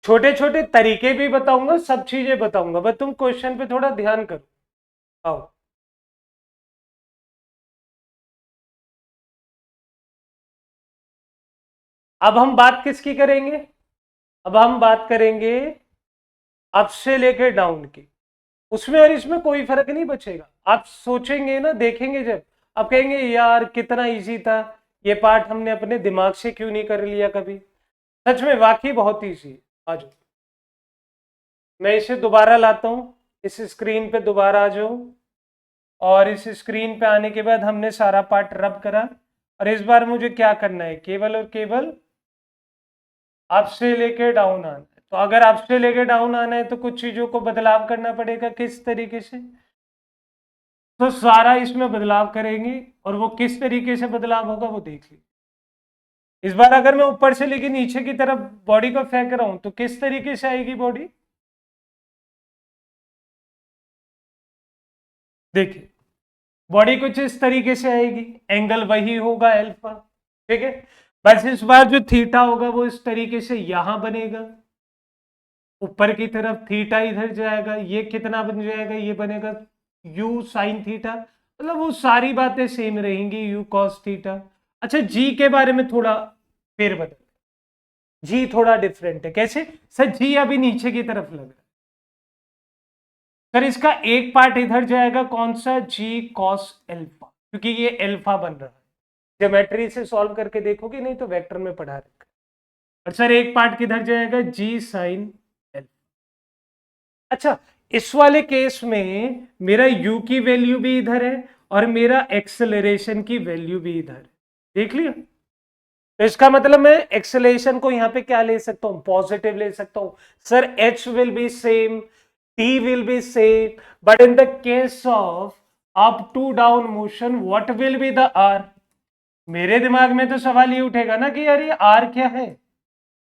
छोटे छोटे तरीके भी बताऊंगा, सब चीजें बताऊंगा, बस तुम क्वेश्चन पे थोड़ा ध्यान करो। आओ, अब हम बात किसकी करेंगे, अब हम बात करेंगे अप से लेकर डाउन की, उसमें और इसमें कोई फर्क नहीं बचेगा। आप सोचेंगे ना, देखेंगे जब, आप कहेंगे यार कितना इजी था, ये पार्ट हमने अपने दिमाग से क्यों नहीं कर लिया कभी। सच में वाकई बहुत इजी है। आ जाओ, मैं इसे दोबारा लाता हूँ, इस स्क्रीन पे दोबारा आ जाओ, और इस स्क्रीन पे आने के बाद हमने सारा पार्ट रब करा, और इस बार मुझे क्या करना है, केवल और केवल अप से लेके डाउन आना है। तो अगर अप से लेके डाउन आना है तो कुछ चीजों को बदलाव करना पड़ेगा, किस तरीके से, तो सारा इसमें बदलाव करेंगे, और वो किस तरीके से बदलाव होगा वो देख लीजिए। इस बार अगर मैं ऊपर से लेके नीचे की तरफ बॉडी को फेंक रहा हूं तो किस तरीके से आएगी बॉडी, देखिए बॉडी कुछ इस तरीके से आएगी, एंगल वही होगा अल्फा, ठीक है। बस इस बार जो थीटा होगा वो इस तरीके से यहां बनेगा, ऊपर की तरफ थीटा इधर जाएगा, ये कितना बन जाएगा, ये बनेगा यू साइन थीटा, मतलब वो सारी बातें सेम रहेंगी, यू कॉस थीटा। अच्छा जी के बारे में थोड़ा फेर बदल, जी थोड़ा डिफरेंट है, कैसे सर, जी अभी नीचे की तरफ लग रहा है सर, इसका एक पार्ट इधर जाएगा, कौन सा, जी कॉस एल्फा, क्योंकि ये एल्फा बन रहा है, ज्योमेट्री से सॉल्व करके देखोगे, नहीं तो वेक्टर में पढ़ा रखा है। और सर एक पार्ट किधर जाएगा, जी साइन एल्फा। अच्छा, इस वाले केस में मेरा u की वैल्यू भी इधर है और मेरा एक्सेलरेशन की वैल्यू भी इधर है, देख लिया। तो इसका मतलब मैं एक्सेलरेशन को यहां पे क्या ले सकता हूं, पॉजिटिव ले सकता हूं, sir h will be same, t will be same, but in the case of up to down motion what will be the r। मेरे दिमाग में तो सवाल ये उठेगा ना कि यार ये r क्या है,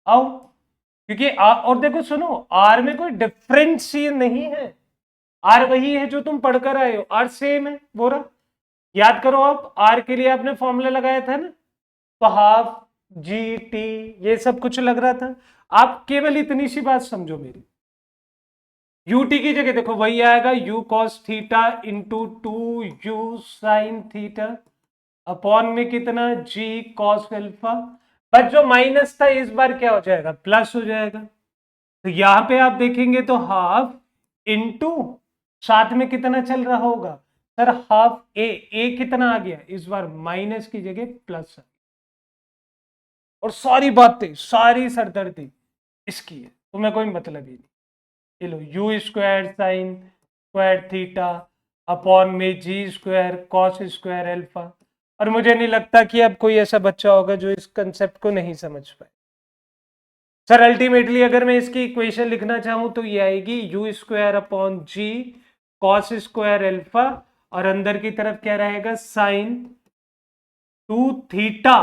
आओ, क्योंकि और देखो सुनो, आर में कोई डिफरेंस नहीं है, आर वही है जो तुम पढ़कर आए हो, आर सेम है वो रहा। याद करो, आप आर के लिए आपने फॉर्मूला लगाया था ना, तो हाफ जी टी ये सब कुछ लग रहा था। आप केवल इतनी सी बात समझो मेरी, यूटी की जगह देखो वही आएगा, you cos theta into two u sine theta upon में कितना जी कॉस अल्फा, बट जो माइनस था इस बार क्या हो जाएगा, प्लस हो जाएगा। तो यहां पे आप देखेंगे तो हाफ इंटू साथ में कितना चल रहा होगा सर, हाफ ए कितना आ गया इस बार, माइनस की जगह प्लस। और सारी बातें सारी सरदर्दी इसकी है, तुम्हें कोई मतलब ही नहीं। ये लो u square sine square theta upon में g square cos square alpha. और मुझे नहीं लगता कि अब कोई ऐसा बच्चा होगा जो इस कंसेप्ट को नहीं समझ पाए। सर अल्टीमेटली अगर मैं इसकी इक्वेशन लिखना चाहूं तो ये आएगी u square upon g cos square alpha, और अंदर की तरफ क्या रहेगा साइन टू थीटा।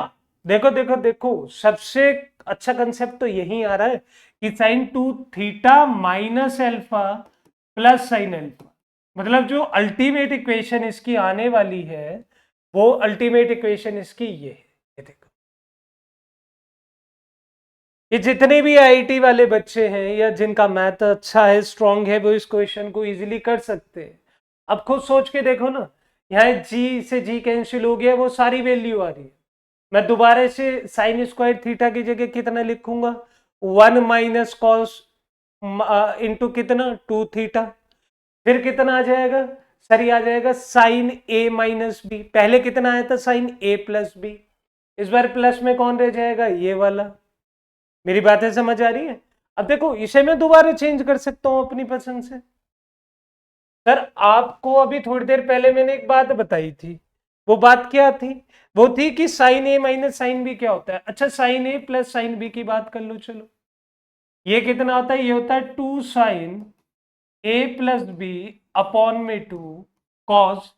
देखो देखो देखो, सबसे अच्छा कंसेप्ट तो यही आ रहा है कि sign two theta minus alpha plus sine alpha, मतलब जो अल्टीमेट इक्वेशन इसकी आने वाली है वो अल्टीमेट इक्वेशन इसकी ये है। ये देखो, ये जितने भी आईआईटी वाले बच्चे हैं या जिनका मैथ अच्छा है स्ट्रांग है वो इस क्वेश्चन को इजीली कर सकते हैं। अब खुद सोच के देखो ना, यहाँ जी से जी कैंसिल हो गया, वो सारी वैल्यू आ रही है। मैं दोबारा से साइन स्क्वायर थीटा की जगह कितना लिखूंगा, 1 माइनस कॉस इंटू कितना टू थीटा, फिर कितना आ जाएगा सर, ये आ जाएगा साइन ए माइनस बी। पहले कितना आया था साइन ए प्लस बी, इस बार प्लस में कौन रह जाएगा, ये वाला। मेरी बातें समझ आ रही है? अब देखो इसे मैं दोबारा चेंज कर सकता हूं अपनी पसंद से। सर आपको अभी थोड़ी देर पहले मैंने एक बात बताई थी, वो बात क्या थी, वो थी कि साइन ए माइनस साइन बी क्या होता है। अच्छा sign a plus sine B की बात कर लो, चलो ये कितना होता है, ये होता है two sine a plus b upon में two cos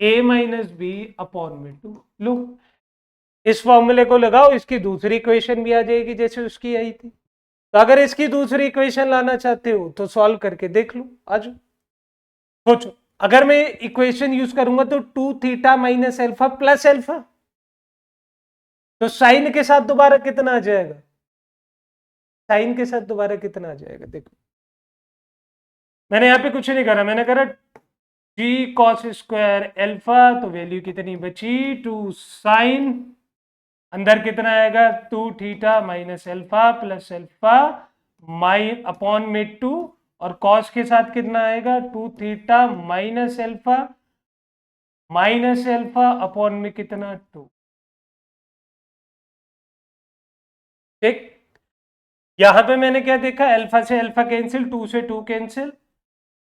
a minus b upon में टू। लो इस फॉर्मूले को लगाओ, इसकी दूसरी इक्वेशन भी आ जाएगी जैसे उसकी आई थी। तो अगर इसकी दूसरी इक्वेशन लाना चाहते हो तो सॉल्व करके देख लो, आज सोचो। अगर मैं इक्वेशन यूज करूंगा तो two theta minus alpha plus alpha, तो साइन के साथ दोबारा कितना आ जाएगा, साइन के साथ दोबारा कितना आ जाएगा, देखो मैंने यहां पे कुछ नहीं करा, मैंने करा जी कॉस स्क्वायर एल्फा, तो वैल्यू कितनी बची टू साइन, अंदर कितना आएगा two theta minus alpha plus alpha माइन अपॉन में टू, और कॉस के साथ कितना आएगा two theta minus alpha upon में कितना टू। ठीक, यहां पे मैंने क्या देखा, अल्फा से अल्फा कैंसिल, टू से टू कैंसिल,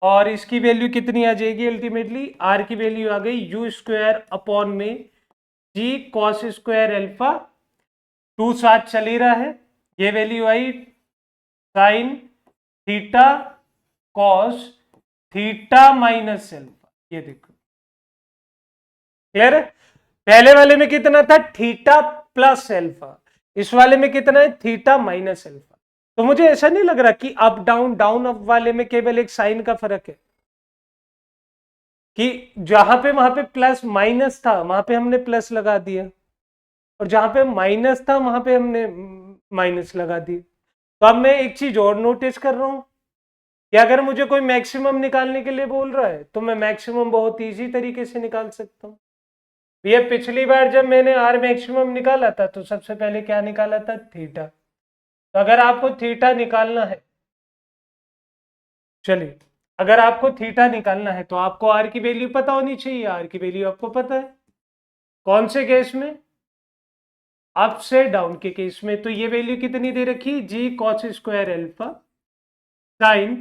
और इसकी वैल्यू कितनी आ जाएगी अल्टीमेटली, आर की वैल्यू आ गई यू स्क्वायर अपॉन में g cos square alpha, two साथ चल ही रहा है, ये वैल्यू आई sine theta cos theta minus alpha. ये देखो क्लियर है, पहले वाले में कितना था थीटा प्लस एल्फा, इस वाले में कितना है थीटा माइनस एल्फा। तो मुझे ऐसा नहीं लग रहा कि अप डाउन डाउन अप वाले में केवल एक साइन का फर्क है, कि जहां पे वहां पे प्लस माइनस था वहां पे हमने प्लस लगा दिया, और जहां पे माइनस था वहां पे हमने माइनस लगा दी। तो अब मैं एक चीज और नोटिस कर रहा हूं कि अगर मुझे कोई मैक्सिमम निकालने के लिए बोल रहा है तो मैं मैक्सिमम बहुत इजी तरीके से निकाल सकता हूं। ये पिछली बार जब मैंने आर मैक्सिमम निकाला था तो सबसे पहले क्या निकाला था, थीटा। तो अगर आपको थीटा निकालना है, चलिए अगर आपको थीटा निकालना है तो आपको आर की वैल्यू पता होनी चाहिए, आर की वैल्यू आपको पता है, कौन से केस में, अप से डाउन के केस में। तो ये वैल्यू कितनी दे रखी, g cos square alpha sine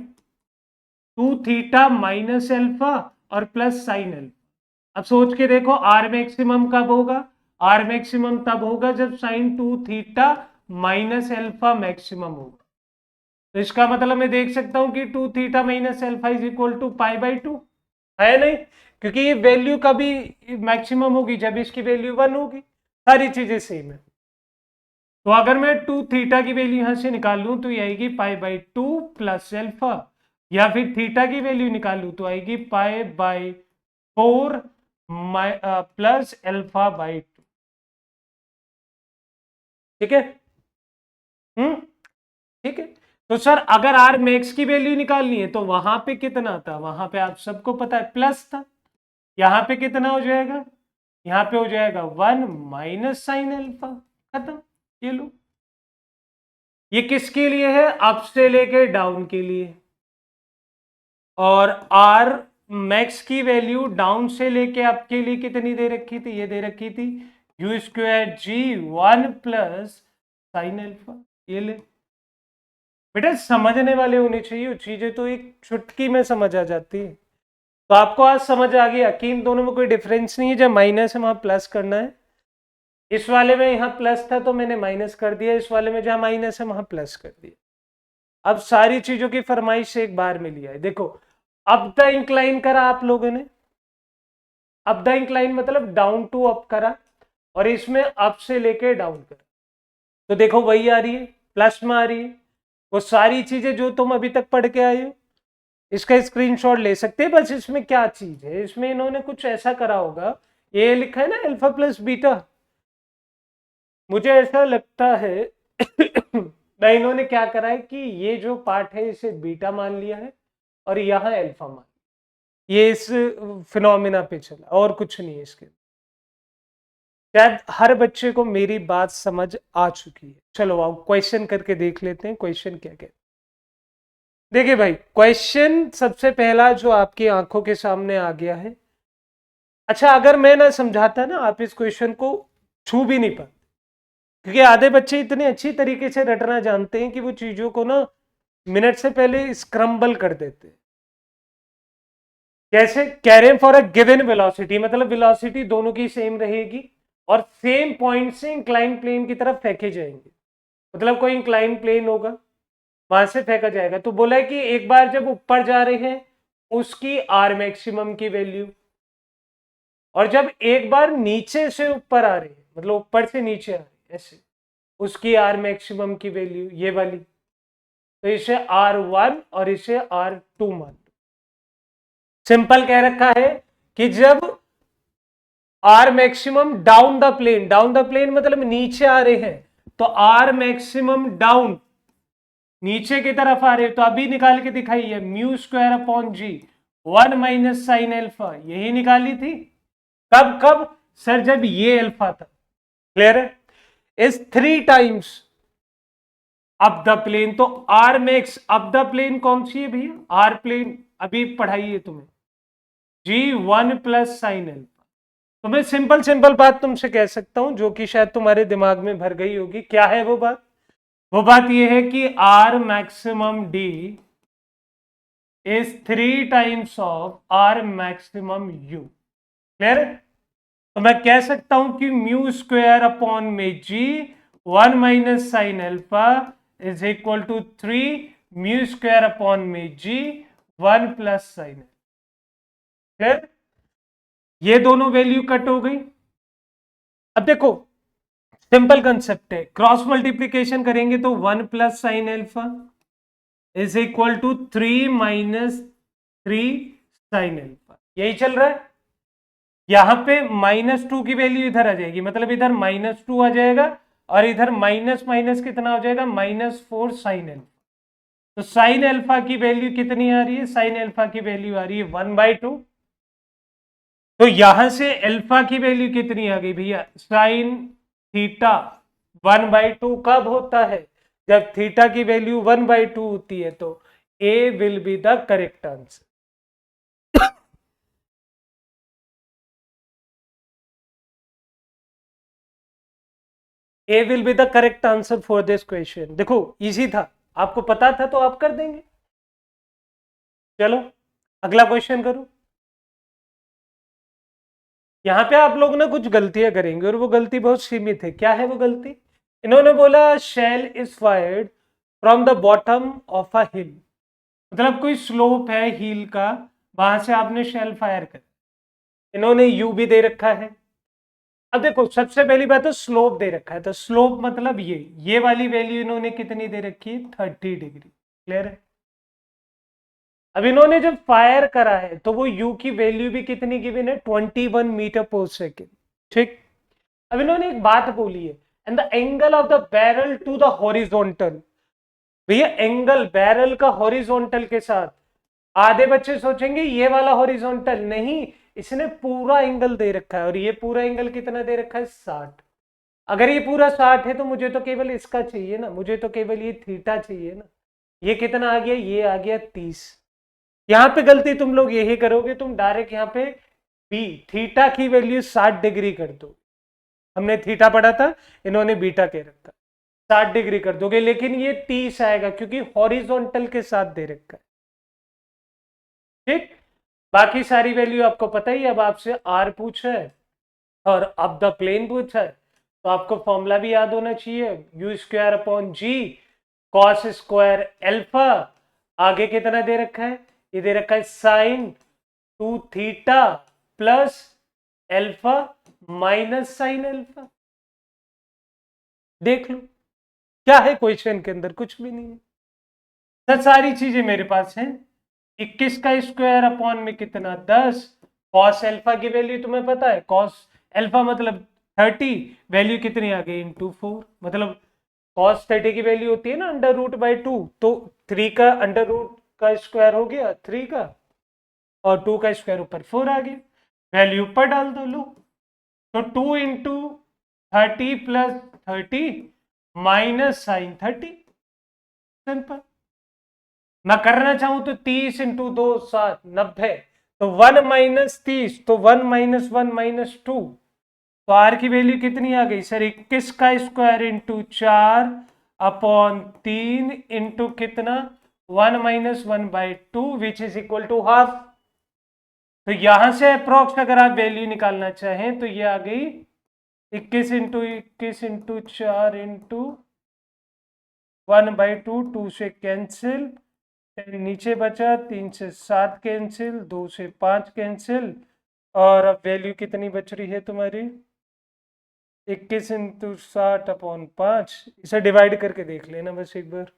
two theta minus alpha और प्लस साइन एल्फा। अब सोच के देखो आर मैक्सिमम कब होगा, आर मैक्सिमम तब होगा जब sine two theta minus alpha maximum होगा। तो इसका मतलब मैं देख सकता हूं कि two theta minus alpha is equal to pi by two, है नहीं, क्योंकि ये वैल्यू कभी मैक्सिमम होगी जब इसकी वैल्यू 1 होगी, सारी चीजें सेम है। तो अगर मैं टू थीटा की वैल्यू यहां से निकाल लूं तो ये आएगी पाई बाई टू प्लस एल्फा, या फिर थीटा की वैल्यू निकालूं तो आएगी pi by 4 plus alpha by 2। ठीक है। ठीक है। तो सर अगर आर मैक्स की वैल्यू निकालनी है तो वहां पे कितना था, वहां पे आप सबको पता है प्लस था। यहां पे कितना हो जाएगा, यहां पे हो जाएगा 1 माइनस साइन अल्फा। खत्म। ये लो, ये किसके लिए है, अप से लेके डाउन के लिए। और आर मैक्स की वैल्यू डाउन से लेके अप के लिए कितनी दे रखी थी, ये दे रखी थी u square g 1 plus sine alpha. ये ले बेटा, समझने वाले होने चाहिए चीजें, तो एक चुटकी में समझ आ जाती है। तो आपको आज समझ आ गया कि इन दोनों में कोई डिफरेंस नहीं है, जब माइनस है वहां प्लस करना है। इस वाले में यहाँ प्लस था तो मैंने माइनस कर दिया, इस वाले में जहां माइनस है वहां प्लस कर दिया। अब सारी चीजों की फरमाइश एक बार में लिया है। देखो, अब द इंक्लाइन करा आप लोगों ने, अब द इंक्लाइन मतलब डाउन टू अप करा, और इसमें अप से लेके डाउन करा। तो देखो वही आ रही है, प्लस में आ रही है। वो सारी चीजें जो तुम अभी तक पढ़ के आए हो, इसका स्क्रीनशॉट ले सकते हैं। बस इसमें क्या चीज है, इसमें इन्होंने कुछ ऐसा करा होगा, ये लिखा है ना अल्फा प्लस बीटा, मुझे ऐसा लगता है ना इन्होंने क्या करा है कि ये जो पार्ट है इसे बीटा मान लिया है और यहाँ अल्फा मान, ये इस फिनोमिना पे चला, और कुछ नहीं है इसके। शायद हर बच्चे को मेरी बात समझ आ चुकी है। चलो आओ क्वेश्चन करके देख लेते हैं, क्वेश्चन क्या कहते हैं। देखिए भाई, क्वेश्चन सबसे पहला जो आपकी आंखों के सामने आ गया है। अच्छा, अगर मैं ना समझाता ना, आप इस क्वेश्चन को छू भी नहीं पाते, क्योंकि आधे बच्चे इतने अच्छी तरीके से रटना जानते हैं कि वो चीजों को ना मिनट से पहले स्क्रम्बल कर देते हैं। कैसे कह रहे हैं, फॉर अ गिवन वेलोसिटी, मतलब वेलोसिटी दोनों की सेम रहेगी और सेम पॉइंट से इंक्लाइन प्लेन की तरफ फेंके जाएंगे। मतलब कोई इंक्लाइन प्लेन होगा, वहां से फेंका जाएगा। तो बोला है कि एक बार जब ऊपर जा रहे हैं उसकी आर मैक्सिमम की वैल्यू, और जब एक बार नीचे से ऊपर आ रहे हैं, मतलब ऊपर से नीचे आ रहे हैं ऐसे, उसकी आर मैक्सिमम की वैल्यू ये वाली। तो इसे R1 और इसे R2 मान लो। सिंपल कह रखा है कि जब r maximum down the plane, down the plane मतलब नीचे आ रहे हैं, तो आर मैक्सिमम डाउन नीचे की तरफ आ रहे हैं, तो अभी निकाल के दिखाई है mu square upon g 1 minus sine alpha, यही निकाली थी। कब कब सर, जब ये अल्फा था। क्लियर है, is 3 times up the plane. तो R max up the plane कौन सी है भैया, आर प्लेन अभी पढ़ाई है तुम्हें, जी 1 प्लस साइन एल्फा। तो मैं सिंपल सिंपल बात तुमसे कह सकता हूं, जो कि शायद तुम्हारे दिमाग में भर गई होगी। क्या है वो बात, वो बात यह है कि r maximum d is 3 times of r maximum u. Clear है। तो मैं कह सकता हूं कि म्यू स्क्वायर अपॉन में g 1 minus sine alpha is equal to 3 mu square upon में जी 1 प्लस साइन। फिर ये दोनों वैल्यू कट हो गई। अब देखो, सिंपल कंसेप्ट है, क्रॉस मल्टीप्लीकेशन करेंगे तो 1 plus sine alpha is equal to 3 minus 3 sine alpha, यही चल रहा है। यहां पे -2 की वैल्यू इधर आ जाएगी, मतलब इधर -2 आ जाएगा, और इधर माइनस माइनस कितना हो जाएगा, -4 साइन एल्फा। तो साइन एल्फा की वैल्यू कितनी आ रही है, साइन एल्फा की वैल्यू आ रही है 1/2। तो यहां से अल्फा की वैल्यू कितनी आ गई भैया, साइन थीटा 1/2 कब होता है, जब थीटा की वैल्यू 1/2 होती है। तो a will be the correct answer. A will be the correct answer for this question. देखो इजी था, आपको पता था तो आप कर देंगे। चलो अगला क्वेश्चन करो। यहां पे आप लोग ना कुछ गलतियां करेंगे, और वो गलती बहुत सीमित है। क्या है वो गलती, इन्होंने बोला shell is fired from the bottom of a hill, मतलब कोई स्लोप है हिल का, वहां से आपने शेल फायर कर। इन्होंने यू भी दे रखा है। अब देखो सबसे पहली बात तो स्लोप दे रखा है, तो स्लोप मतलब ये वाली वैल्यू इन्होंने कितनी दे रखी है, 30 डिग्री। क्लियर है। अब इन्होंने जब फायर करा है तो वो यू की वैल्यू भी कितनी गिवन है, 21 मीटर पर सेकेंड, ठीक। अब इन्होंने एक बात बोली है, and the angle of the barrel to the horizontal. भैया एंगल बैरल का हॉरिजॉन्टल के साथ, आधे बच्चे सोचेंगे ये वाला हॉरिजॉन्टल, नहीं, इसने पूरा एंगल दे रखा है, और ये पूरा एंगल कितना दे रखा है, 60। अगर ये पूरा 60 है तो मुझे तो केवल इसका चाहिए ना, मुझे तो केवल ये थीटा चाहिए ना। ये कितना आ गया, ये आ गया 30। यहां पे गलती तुम लोग यही करोगे, तुम डायरेक्ट यहाँ पे बी थीटा की वैल्यू 60 डिग्री कर दो। हमने थीटा पढ़ा था, इन्होंने बीटा कह रखा, 60 डिग्री कर दोगे, लेकिन ये 30 आएगा क्योंकि हॉरिजॉन्टल के साथ दे रखा है, ठीक। बाकी सारी वैल्यू आपको पता ही। अब आपसे आर पूछा है और अब द प्लेन पूछा है, तो आपको फॉर्मूला भी याद होना चाहिए, u square upon g cos square alpha. आगे कितना दे रखा है, ये दे रखा है sine 2 theta plus alpha minus sine alpha. देख लो क्या है क्वेश्चन के अंदर, कुछ भी नहीं है। तो सारी चीजें मेरे पास हैं। 21 का स्क्वायर अपॉन में कितना, 10। कॉस एल्फा की वैल्यू तुम्हें पता है, कॉस एल्फा मतलब 30, वैल्यू कितनी आ गई, इंटू 4। मतलब कॉस 30 की वैल्यू होती है ना अंडर रूट बाई 2, तो 3 का अंडर रूट का स्क्वायर हो गया 3 का, और 2 का स्क्वायर ऊपर 4 आ गया, वैल्यू ऊपर डाल दो। लो तो 2 into 30 plus 30 minus sine 30, simple. मैं करना चाहूं तो 30 इंटू 2 7 90, तो 1 माइनस 30, तो 1 माइनस 1 माइनस 2, तो आर की वैल्यू कितनी आ गई सर, 21 का स्क्वायर इंटू 4 अपॉन 3 इंटू कितना 1 minus 1 by 2 which is equal to half. तो यहां से अप्रोक्स अगर आप वैल्यू निकालना चाहें तो ये आ गई 21 इंटू 21 इंटू 4 इंटू 1 बाई 2, 2 से कैंसिल, नीचे बचा 3 से 7 कैंसिल, 2 से 5 कैंसिल, और अब वैल्यू कितनी बच रही है तुम्हारी 21 इंटू 60 अपॉन 5। इसे डिवाइड करके देख लेना बस एक बार।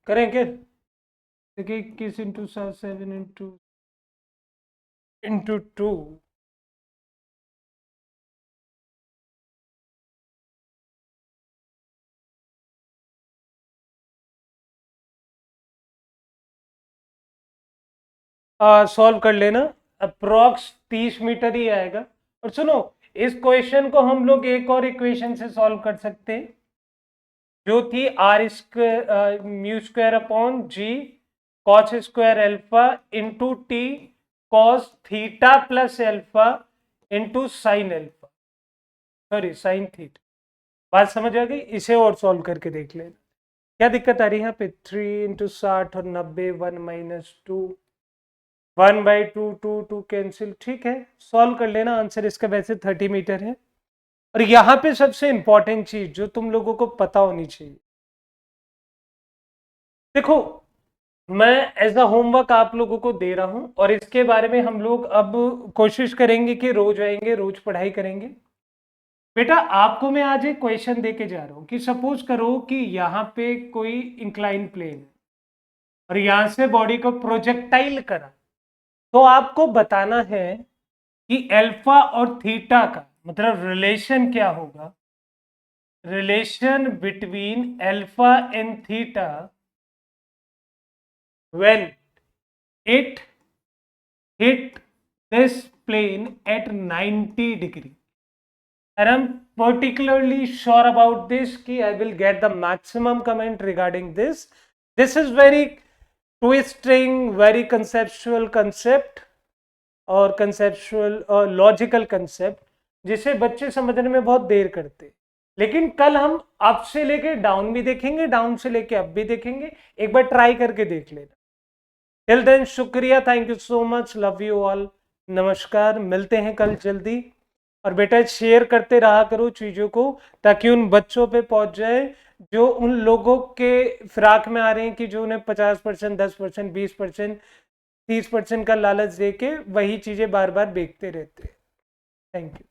करेंगे, देखिए 21 इंटू 7 7 इंटू 2, सॉल्व कर लेना, अप्रोक्स 30 मीटर ही आएगा। और सुनो, इस क्वेश्चन को हम लोग एक और इक्वेशन से सॉल्व कर सकते हैं, जो थी r square mu square upon g cos square alpha into t cos theta plus alpha into sine alpha, sorry sine theta. बात समझ आ गई, इसे और सॉल्व करके देख लेना क्या दिक्कत आ रही है यहाँ पे। 3 इंटू 60 और 90, 1 माइनस 2, 1 बाई 2, 2 2 कैंसिल, ठीक है, सॉल्व कर लेना। आंसर इसका वैसे 30 मीटर है। और यहाँ पे सबसे इंपॉर्टेंट चीज जो तुम लोगों को पता होनी चाहिए, देखो मैं एज अ होमवर्क आप लोगों को दे रहा हूं, और इसके बारे में हम लोग अब कोशिश करेंगे कि रोज आएंगे, रोज पढ़ाई करेंगे। बेटा आपको मैं आज एक क्वेश्चन दे के जा रहा हूं कि सपोज करो कि यहाँ पे कोई इंक्लाइन प्लेन है और यहां से बॉडी को प्रोजेक्टाइल करा, तो आपको बताना है कि अल्फा और थीटा का मतलब रिलेशन क्या होगा, relation between alpha and theta when it hit this plane at 90 degree, and I'm particularly sure about this कि I will get the maximum comment regarding this. This is very twisting, very conceptual concept और conceptual और logical concept जिसे बच्चे समझने में बहुत देर करते, लेकिन कल हम अप से लेके डाउन भी देखेंगे, डाउन से लेके अप भी देखेंगे, एक बार ट्राई करके देख लेना। टिल देन शुक्रिया, thank you so much, love you all, नमस्कार, मिलते हैं कल जल्दी। और बेटा शेयर करते रहा करो चीज़ों को, ताकि उन बच्चों पे पहुंच जाए जो उन लोगों के फिराक में आ रहे हैं कि जो उन्हें 50%, 10%, 20%, 30% का लालच दे के वही चीज़ें बार बार बेचते रहते हैं। Thank you.